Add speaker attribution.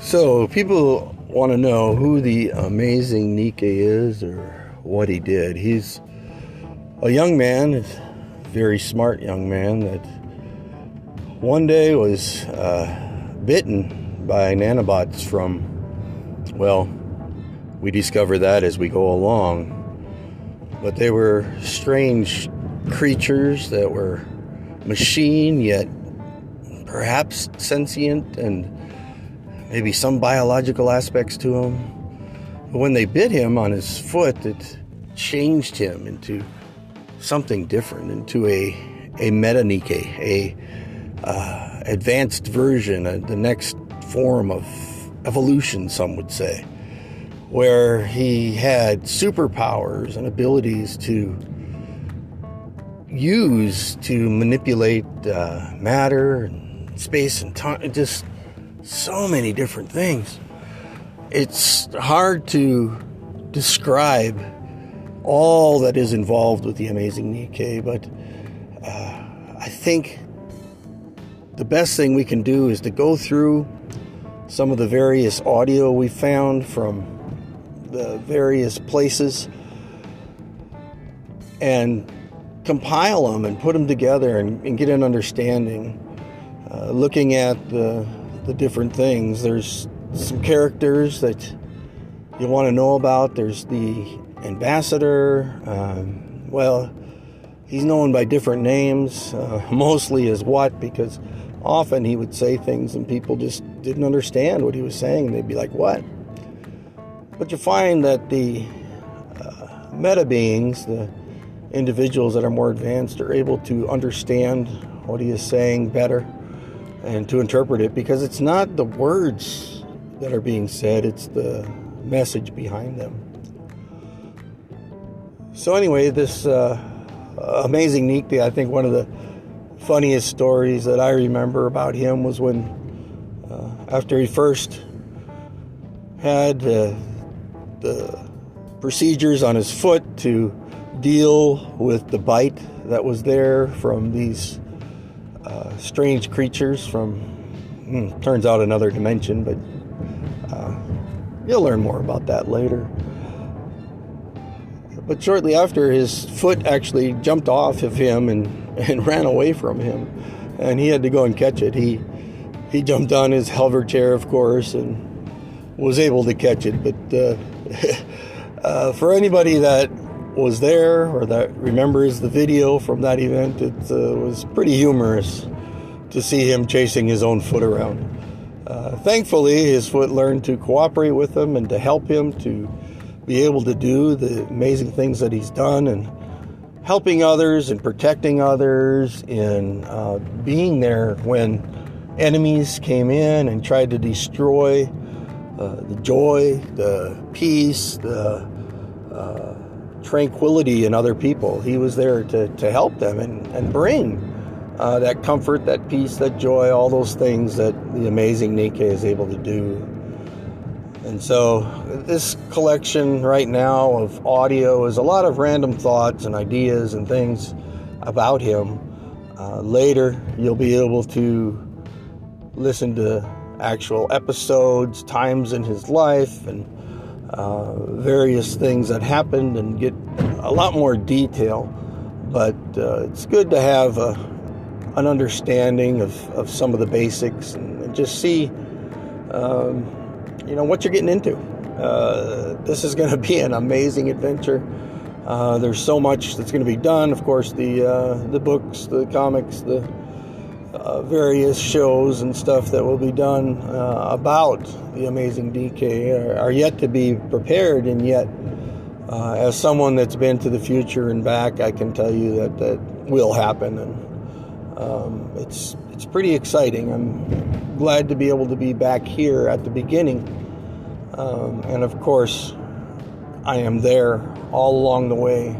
Speaker 1: So people want to know who the amazing Nikkei is or what he did. He's a young man, a very smart young man that one day was bitten by nanobots from, well, we discover that as we go along. But they were strange creatures that were machine yet perhaps sentient and maybe some biological aspects to him. But when they bit him on his foot, it changed him into something different, into a meta Nikkei, a advanced version, the next form of evolution, some would say, where he had superpowers and abilities to use to manipulate matter and space and time, just so many different things. It's hard to describe all that is involved with the amazing Nikkei, but I think the best thing we can do is to go through some of the various audio we found from the various places and compile them and put them together and get an understanding. Looking at the different things, there's some characters that you want to know about. There's the ambassador. Well, he's known by different names, mostly as what, because often he would say things and people just didn't understand what he was saying, and they'd be like, what? But you find that the meta beings, the individuals that are more advanced, are able to understand what he is saying better and to interpret it, because it's not the words that are being said, it's the message behind them. So anyway, this amazing Nikkei, I think one of the funniest stories that I remember about him was when after he first had the procedures on his foot to deal with the bite that was there from these strange creatures from, turns out, another dimension, but you'll learn more about that later. But shortly after, his foot actually jumped off of him and ran away from him, and he had to go and catch it. He jumped on his hover chair, of course, and was able to catch it. But for anybody that was there or that remembers the video from that event, it was pretty humorous to see him chasing his own foot around. Thankfully, his foot learned to cooperate with him and to help him to be able to do the amazing things that he's done, and helping others and protecting others, and being there when enemies came in and tried to destroy the joy, the peace, the tranquility in other people. He was there to help them and bring that comfort, that peace, that joy, all those things that the amazing Nikkei is able to do. And so this collection right now of audio is a lot of random thoughts and ideas and things about him. Later, you'll be able to listen to actual episodes, times in his life, and various things that happened, and get a lot more detail. But it's good to have an understanding of some of the basics and just see what you're getting into. This is going to be an amazing adventure. There's so much that's going to be done. Of course, the books, the comics, the various shows and stuff that will be done about the amazing Nikkei are yet to be prepared, and yet as someone that's been to the future and back, I can tell you that will happen, and it's pretty exciting. I'm glad to be able to be back here at the beginning, and of course I am there all along the way